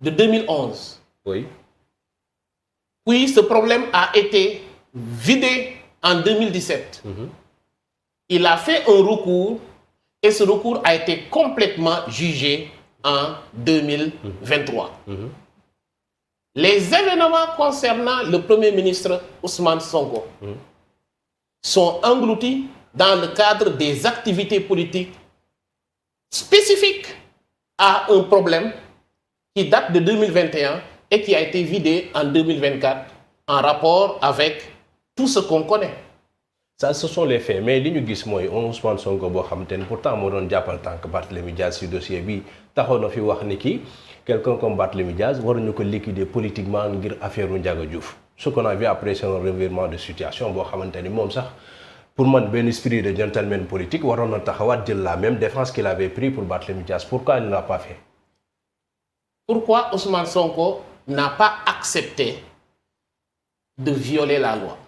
de 2011. Oui. Puis ce problème a été vidé en 2017. Il a fait un recours et ce recours a été complètement jugé en 2023. Les événements concernant le Premier ministre Ousmane Sonko sont engloutis dans le cadre des activités politiques spécifiques à un problème qui date de 2021 et qui a été vidé en 2024 en rapport avec tout ce qu'on connaît. Ça, ce sont les faits. Mais li ñu gis mooy Ousmane Sonko boo xam te ne pourtant moo doon jàppal tànk Barthélémy Diaz si dossier bi taxoon na fi wax ni ki quelqu'un comme Barthélémy Diaz waruñu ko liquider politiquement ngir affaire Ndiaga Diouf. Ce qu'on a vu après c'est un revirement de situation boo xamante ni moom sax pour man benn esprit de gentleman politique waroon na taxawaat jël la même défense qu'il avait pris pour Barthélémy Diaz. Pourquoi il ne l'a pas fait? Pourquoi Ousmane Sonko n'a pas accepté de violer la loi?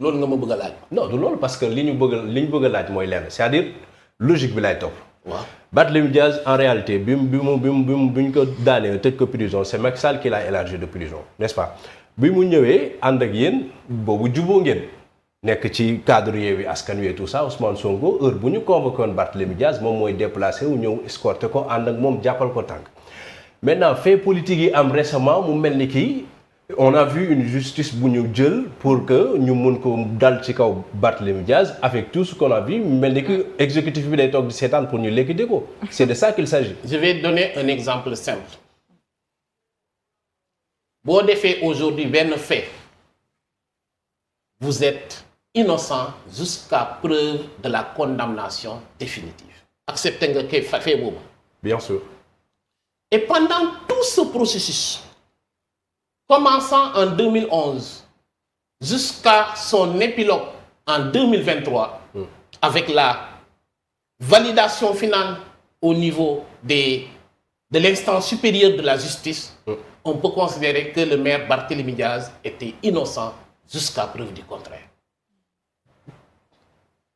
Loolu nga ma bëgg a laaj. Non du loolu parce que li ñu bëgg a laaj mooy lenn c'est-à-dire logique bi lay topp. waaw Barthélémy Diaz en réalité bi ñu ko daanee tëj ko prison c'est Macky Sall qui l'a élargi de prison n'est-ce pas bi mu ñëwee ànd ak yéen boobu juboo ngeen nekk ci cadre Yewwi Askan Wi tout ça Ousmane Sonko heure bu ñu convoqué woon Barthélémy Diaz moom mooy déplacé wu ñëw escorté ko ànd ak moom jàppal ko tànk. Maintenant fait politique yi am récemment mu mel ni kii on a vu une justice bu ñu jël pour que ñu mun ko dal ci kaw Barthélémy Diaz avec tout ce qu'on a vu mu mel ni que exécutif bi day toog di seetaan pour ñu liquider ko. C'est de ça qu'il s'agit. Je vais donner un exemple simple. Boo defee aujourd'hui benn fait vous êtes innocent jusqu'à preuve de la condamnation définitive. Acceptez nga kay fait boobu. Bien sûr. Et pendant tout ce processus, commençant en 2011 jusqu'à son épilogue en 2023, avec la validation finale au niveau de l'instance supérieure de la justice, on peut considérer que le maire Barthélémy Diaz était innocent jusqu'à preuve du contraire.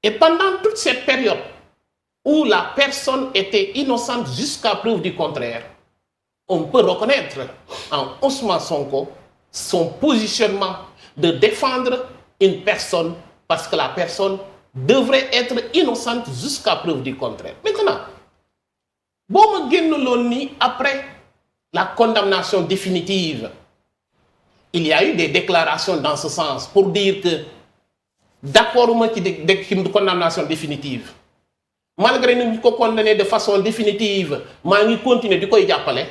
Et pendant toute cette période où la personne était innocente jusqu'à preuve du contraire, on peut reconnaître en Ousmane Sonko son positionnement de défendre une personne parce que la personne devrait être innocente jusqu'à preuve du contraire. Maintenant, boo ma génn loolu ni après la condamnation définitive, il y a eu des déclarations dans ce sens pour dire que d'accord ma ci de condamnation définitive malgré ni ñu ko condamné de façon définitive maa ngi continuer di koy jàppale.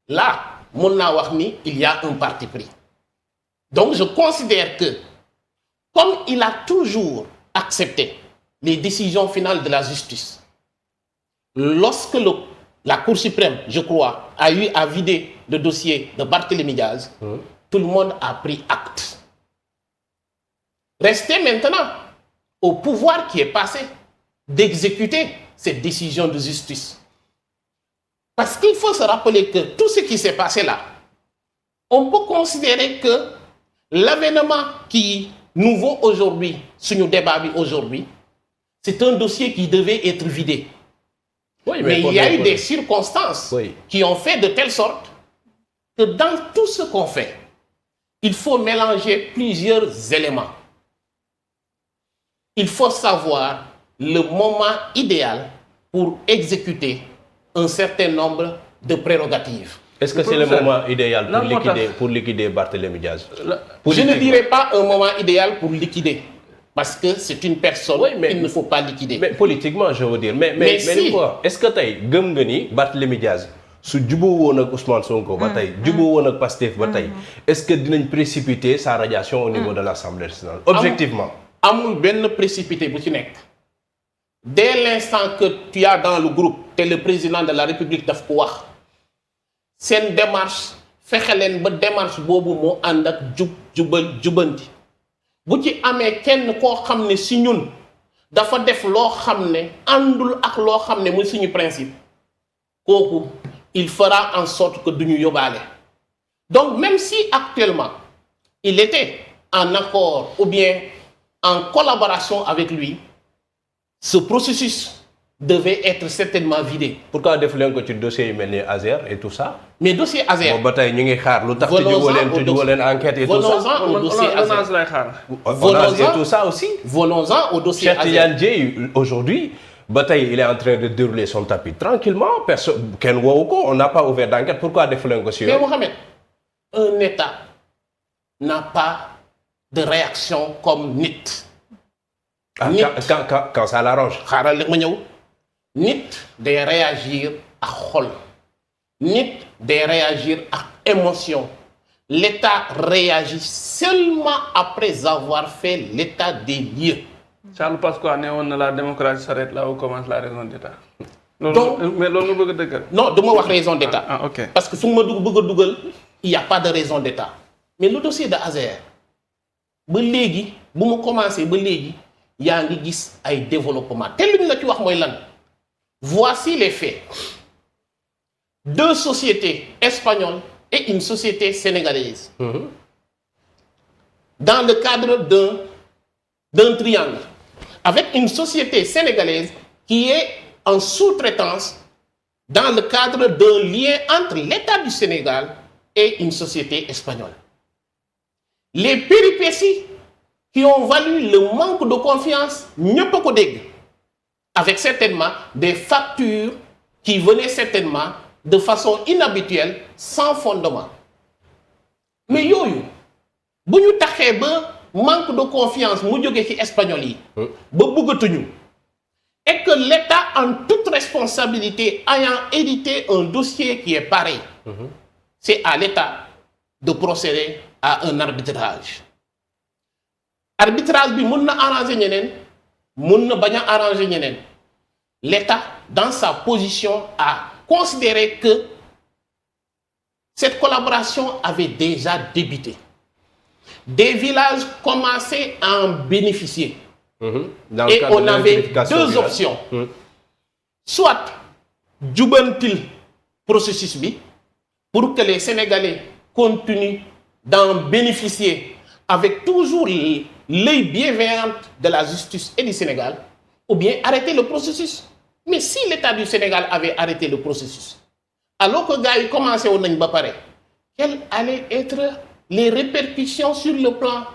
Là, mun naa wax ni il y a un parti pris. Donc je considère que comme il a toujours accepté les décisions finales de la justice, lorsque la Cour suprême, je crois, a eu à vider le dossier de Barthélémy Diaz, tout le monde a pris acte. Restez maintenant au pouvoir qui est passé d'exécuter cette décision de justice. Parce qu'il faut se rappeler que tout ce qui s'est passé là, on peut considérer que l'avènement qui est nouveau aujourd'hui, sur nos débats aujourd'hui, c'est un dossier qui devait être vidé. Oui, mais il y a eu des circonstances qui ont fait de telle sorte que dans tout ce qu'on fait, il faut mélanger plusieurs éléments. Il faut savoir le moment idéal pour exécuter un certain nombre de prérogatives. Est-ce que c'est le moment idéal pour liquider Barthélémy Diaz? Je ne dirais pas un moment idéal pour liquider. Parce que c'est une personne qu'il ne faut pas liquider. Mais politiquement, je veux dire. Mais si. Est-ce que tu gëm nga ni Barthélémy Diaz su juboo woon ak Ousmane Sonko ba tey juboo woon ak Pastef ba tey est-ce que dinañ précipiter sa radiation au niveau de l'Assemblée nationale objectivement? Amul benn précipité bu ci nekk. Dès l'instant que tu as dans le groupe te le président de la République daf ko wax seen démarche fexe leen ba démarche boobu moo ànd ak jubanti bu ci amee kenn koo xam ne si ñun dafa def loo xam ne àndul ak loo xam ne muy suñu principe kooku il fera en sorte que duñu yóbbaale. Donc même si actuellement il était en accord ou bien en collaboration avec lui, ce processus devait être certainement vidé. Pourquoi def leen ko ci dossier yu mel ni Azer et tout ça. Mais dossier Azer. ba tey ñu ngi xaar lu tax tëjuwoo leen enquête et tout ça. Venons-en au dossier Azer. lay xaar. Et tout ça aussi. Venons-en au dossier Cheikh Azer. Tidiane Dièye aujourd'hui ba tey il est en train de dérouler son tapis tranquillement personne kenn woowu ko on n'a pas ouvert d'enquête pourquoi def leen ko si Mais yoon. Mohamed, un État n'a pas de réaction comme nit. Nit Quand ça l'arrange. xaaral ma ñëw nit day réagir ak xol nit day réagir ak émotion l'État réagit seulement après avoir fait l'état des lieux. Charles Pasqua ne woon na la démocratie s'arrête là où commence la raison d'État. Donc mais loolu nga bëgg a dëggal. non du ma wax raison d'État. Ah ok. Parce que fu ma bëgg a dugal il y a pas de raison d'État. Mais le dossier de Azer ba léegi bu mu commencé ba léegi yaa ngi gis ay développement te lu ñu la ci wax mooy lan voici les faits. Deux sociétés espagnoles et une société sénégalaise. Dans le cadre d'un triangle avec une société sénégalaise qui est en sous-traitance dans le cadre d'un lien entre l'État du Sénégal et une société espagnole. Les péripéties qui ont valu le manque de confiance ñëpp a ko dégg avec certainement des factures qui venaient certainement de façon inhabituelle sans fondement mais yooyu bu ñu taxee ba manque de confiance mu jógee ci espagnol yi ba bëggatuñu et que l'État en toute responsabilité ayant hérité un dossier qui est pareil c'est à l'État de procéder à un arbitrage bi mën na arranger ñeneen mën na bañ a arranger ñeneen l'État dans sa position a considéré que cette collaboration avait déjà débuté. Des villages commençaient à en bénéficier. Dans le et cadre on de avait l'électrification deux du options. village. Soit jubantil processus bi pour que les Sénégalais continuent d'en bénéficier avec toujours l'œil bienveillant de la justice et du Sénégal, ou bien arrêter le processus. Mais si l'État du Sénégal avait arrêté le processus, alors que gars yi commencé woon nañ ba pare, quelles allaient être les répercussions sur le plan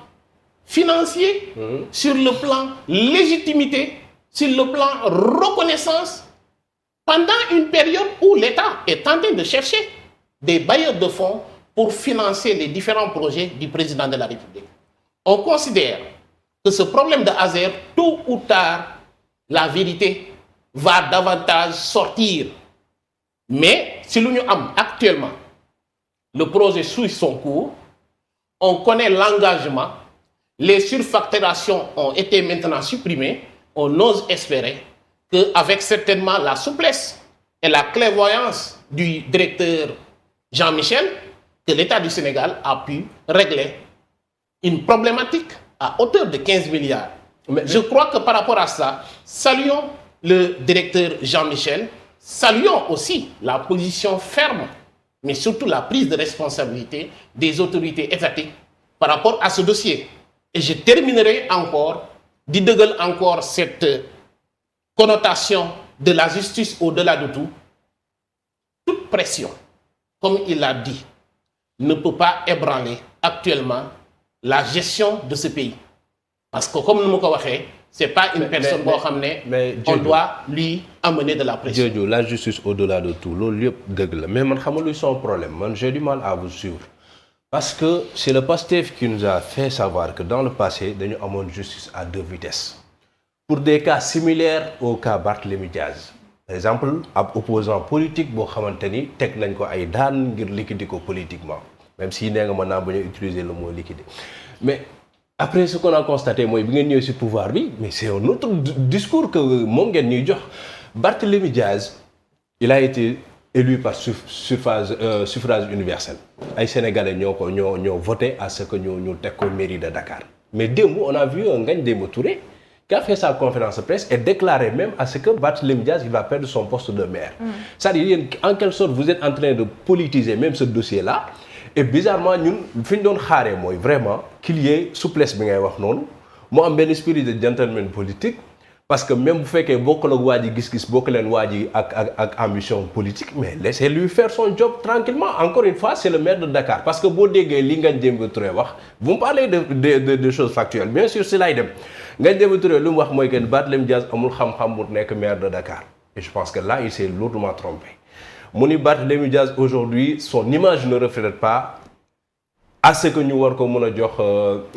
financier, sur le plan légitimité, sur le plan reconnaissance, pendant une période où l'État est en train de chercher des bailleurs de fonds pour financer les différents projets du président de la République. On considère que ce problème de Azer, tôt ou tard, la vérité va davantage sortir. Mais si nous avons actuellement le projet suit son cours, on connaît l'engagement, les surfacturations ont été maintenant supprimées, on ose espérer qu'avec certainement la souplesse et la clairvoyance du directeur Jean-Michel, que l'État du Sénégal a pu régler une problématique à hauteur de 15 milliards. Mais je crois que par rapport à ça, saluons le directeur Jean-Michel, saluons aussi la position ferme, mais surtout la prise de responsabilité des autorités étatiques par rapport à ce dossier. Et je terminerai encore, di dëggal encore cette connotation de la justice au-delà de tout. Toute pression, comme il l'a dit, ne peut pas ébranler actuellement la gestion de ce pays. Parce que comme nous l'avons dit, c'est pas une personne boo xam ne on doit lui amener de la pression. Dieu, la justice au-delà de tout loolu yëpp dëgg la mais man xam nga luy son problème man j'ai du mal à vous suivre parce que c'est le PASTEF qui nous a fait savoir que dans le passé dañu amoon justice à deux vitesses pour des cas similaires au cas Barthélémy Diaz par exemple ab opposant politique boo xamante ni teg nañ ko ay daan ngir liquider ko politiquement même si nee nga mën naa bañ a utiliser le mot liquider mais après ce qu'on a constaté mooy bi ngeen ñëw ci pouvoir bi mais c'est un autre discours que moom ngeen ñuy jox Barthélémy Diaz il a été élu par suffrage universel ay sénégalais ñoo voté à ce que ñu teg ko mairie de Dakar mais démb on a vu Ngagne Demba Touré qui a fait sa conférence de presse et déclaré même à ce que Barthélémy Diaz il va perdre son poste de maire. C'est-à-dire yéen en quelque sorte vous êtes en train de politiser même ce dossier-là. Et bizarrement ñun fi ñu doon xaaree mooy vraiment qu'il y ait souplesse bi ngay wax noonu mu am benn esprit de gentleman politique parce que même bu fekkee bokkul ak waa ji gis-gis bokk leen waa ji ak ambition politique mais laissez-lui faire son job tranquillement encore une fois c'est le maire de Dakar parce que boo déggee li Ngagne Demba Touré wax vous me parlez de choses factuelles bien sûr si laay dem Ngagne Demba Touré lu mu wax mooy que Barthélémy Dias amul xam-xam mu nekk maire de Dakar et je pense que là il s'est lourdement trompé mu ni Barthélémy Dias aujourd'hui son image ne reflète pas à ce que ñu war ko mën a jox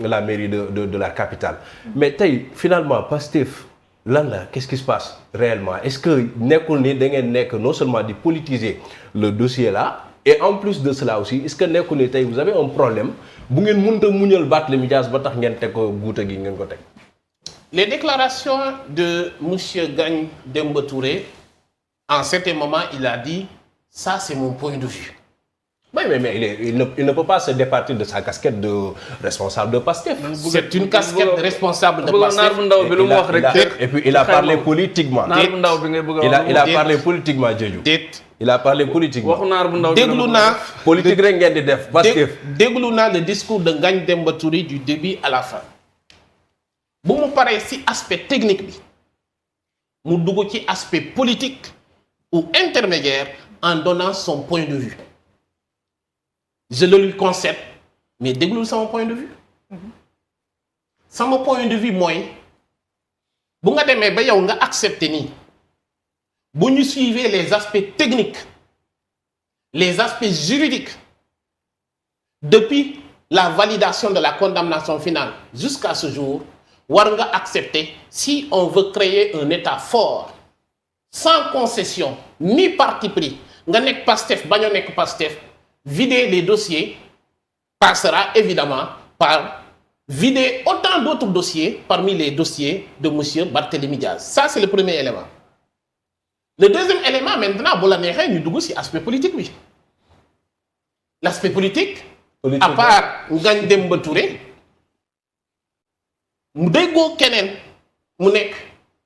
la mairie de la capitale mais tey finalement Pastef lan la qu'est-ce qui se passe réellement est-ce que nekkul ni da ngeen nekk non seulement di politiser le dossier là et en plus de cela aussi est-ce que nekkul ni tey vous avez un problème bu ngeen mënut a muñal Barthélémy Dias ba tax ngeen teg ko guuta gi ngeen ko teg. Les déclarations de monsieur Ngagne Demba Touré en certain moment il a dit ça c'est mon point de vue. Oui, mais il ne peut pas se départir de sa casquette de responsable de Pastef. C'est une casquette de responsable de Pastef. Et puis il a parlé politiquement. Il a parlé politiquement, Diédhiou. Il a parlé politiquement. déglu naa politique rek ngeen di def Pastef. déglu naa le discours de Ngagne Demba Touré du début à la fin. bu mu paree ci aspect technique bi mu dugg ci aspect politique ou intermédiaire en donnant son point de vue. Je le lui concède mais déglul sama point de vue sama point de vue mooy bu nga demee ba yow nga accepter nii bu ñu suivre les aspects techniques les aspects juridiques depuis la validation de la condamnation finale jusqu'à ce jour war nga accepter si on veut créer un état fort sans concession ni parti pris nga nekk Pastef bañ a nekk Pastef vider les dossiers passera évidemment par vider autant d'autres dossiers parmi les dossiers de monsieur Barthélémy Diaz. Ça, c'est le premier élément. Le deuxième élément, maintenant, bu la neexee ñu dugg ci aspect politique bi. L'aspect politique, à part Ngagne Demba Touré, mu déggoo keneen mu nekk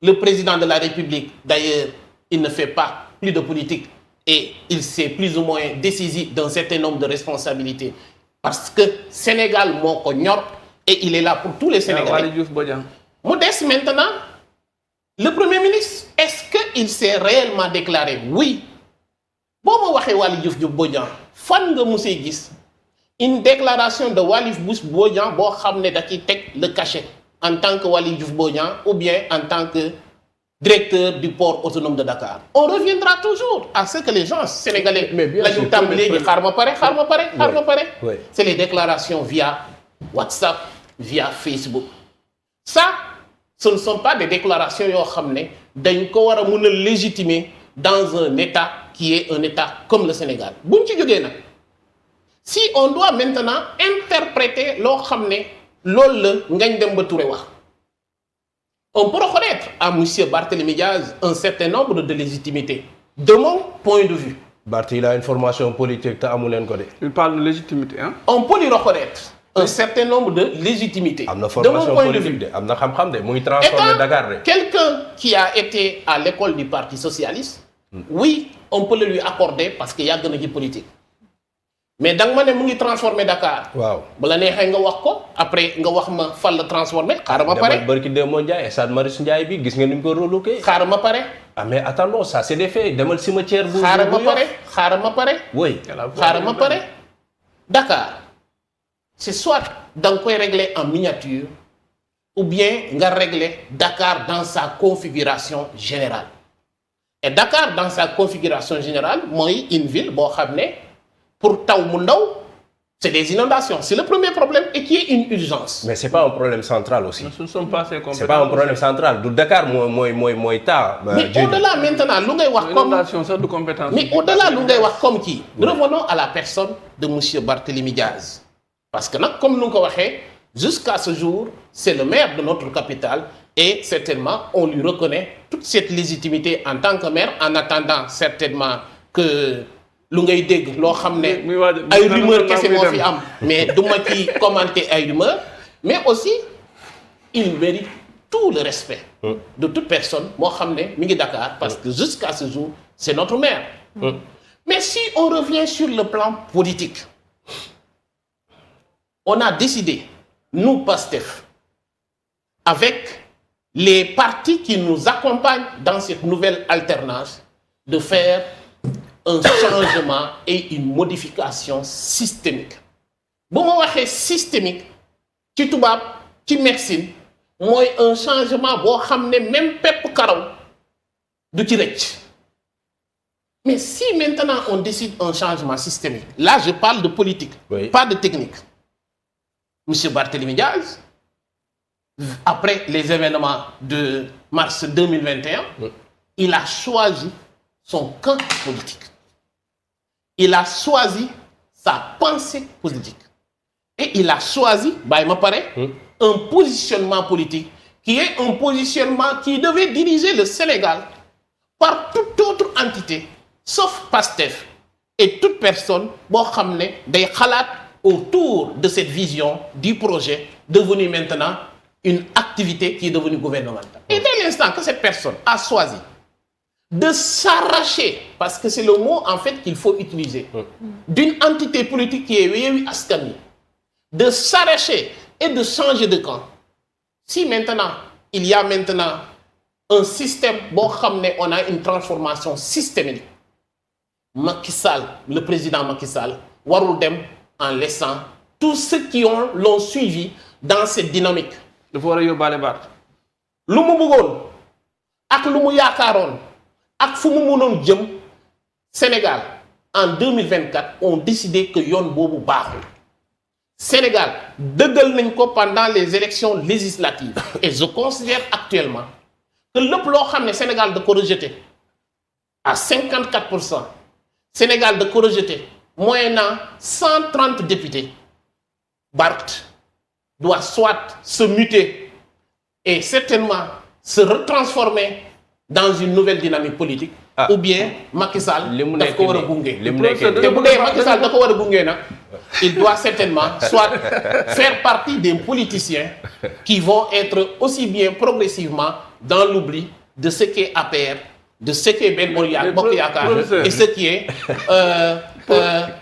le président de la République. D'ailleurs, il ne fait pas plus de politique. Et il s'est plus ou moins dessaisi d'un certain nombre de responsabilités parce que Sénégal moo ko ñor et il est là pour tous les Sénégalais. mu des maintenant le Premier ministre est-ce que il s'est réellement déclaré oui boo ma waxee Waly Diouf Bodian fan nga musee gis une déclaration de Waly Diouf Bodian boo xam ne da ciy teg le cachet en tant que Waly Diouf Bodian ou bien en tant que directeur du port autonome de Dakar. On reviendra toujours à ce que les gens sénégalais la ñu tàmbalee di xaar ma pare. C'est les déclarations via WhatsApp, via Facebook. Ça, ce ne sont pas des déclarations yoo xam ne dañ ko war a mën a légitimer dans un État qui est un État comme le Sénégal. buñ ci jógee nag si on doit maintenant interpréter loo xam ne loolu la Ngagne Demba Touré wax. On peut reconnaître à M. Barthélémy Diaz un certain nombre de légitimités, de mon point de vue. Barthélémy, il a une formation politique, tu as un code. Il parle de légitimité, hein? On peut lui reconnaître un certain nombre de légitimités. De mon point de vue. Étant quelqu'un qui a été à l'école du Parti Socialiste, oui, on peut le lui accorder parce qu'il y a une politique. Mais dans ma ne mu ngi transformer Dakar. waaw bu la neexee nga wax ko après nga wax ma fan la transformer xaaral ma pare. barki Demba Ndiaye Stade Marius Ndiaye bi gis nga ni mu ko relouqué. xaaral ma pare. ah mais attendons ça c'est des faits demal cimetière bu. xaaral ma pare. oui. xaaral ma pare. Dakar c'est soit da nga koy régler en miniature ou bien nga régler Dakar dans sa configuration générale. Et Dakar dans sa configuration générale mooy une ville boo xam ne. Pour taw mu ndaw c'est des inondations c'est le premier problème et qui est une urgence. Mais c'est pas un problème central aussi. Ce ne sont pas ces compétences. C'est pas un problème central du Dakar mooy taa. mais au-delà maintenant lu ngay wax comme inondation sax du compétence. mais au-delà lu ngay wax comme kii. revenons à la personne de monsieur Barthélémy Diaz. parce que nag comme nu nga ko waxee jusqu'à ce jour c'est le maire de notre capitale et certainement on lui reconnaît toute cette légitimité en tant que maire en attendant certainement que. lu ngay dégg loo xam ne ay rumeur kese moo fi am mais du ma ci commenter ay rumeur mais aussi il mérite tout le respect de toute personne moo xam ne mi ngi Dakar parce que jusqu'à ce jour c'est notre maire mais si on revient sur le plan politique on a décidé nous Pastef avec les partis qui nous accompagnent dans cette nouvelle alternance de faire un changement et une modification systémique. bu ma waxee systémique ci tubaab ci médecine mooy un changement boo xam ne même pepp karaw du ci rëcc. Mais si maintenant on décide un changement systémique, là je parle de politique, oui. Pas de technique. Monsieur Barthélémy Diaz, après les événements de mars 2021, oui. Il a choisi son camp politique. Il a choisi sa pensée politique. Et il a choisi, il me paraît, un positionnement politique qui est un positionnement qui devait diriger le Sénégal par toute autre entité, sauf PASTEF et toute personne boo xam ne day xalaat autour de cette vision du projet devenu maintenant une activité qui est devenue gouvernementale. Et dès l'instant que cette personne a choisi de s'arracher, parce que c'est le mot en fait qu'il faut utiliser, d'une entité politique qui est Yewwi Askan Wi, de s'arracher et de changer de camp. Si maintenant, il y a maintenant un système, boo xam ne on a une transformation systémique, Macky Sall, le président Macky Sall, warul dem en laissant tous ceux qui l'ont suivi dans cette dynamique. dafa war a yóbbaale baat. lu mu bëggoon ak lu mu yaakaaroon ak fu mu mënoon jëm Sénégal en 2024 ont décidé que yoon boobu baaxul. Sénégal dëggal nañ ko pendant les élections législatives et je considère actuellement que lépp loo xam ne Sénégal da ko rejeté à 54%. Sénégal da ko rejeté moyennant 130 députés. Barth doit soit se muter et certainement se retransformer dans une nouvelle dynamique politique. Ou bien Macky Sall daf ko war a gunge. te bu dee Macky Sall da ko war a gunge nag il doit certainement soit faire partie des politiciens qui vont être aussi bien progressivement dans l'oubli de ce qu'est APR, de ce qu'est Benno Bokk Yaakaar et ce qui est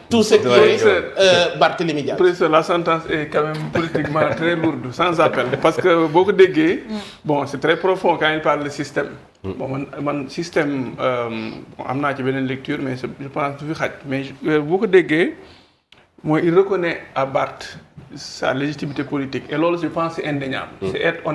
tout ce qui est Barthélémy Diaz. Professeur, la sentence est quand même politiquement très lourde, sans appel. Parce que beaucoup de gays, bon, c'est très profond quand il parle de système. Bon, mon système, am naa ci beneen lecture, mais je pense que mais beaucoup de gays, moi, il reconnaît à Barth sa légitimité politique. Et là, je pense que c'est indéniable. C'est être honnête.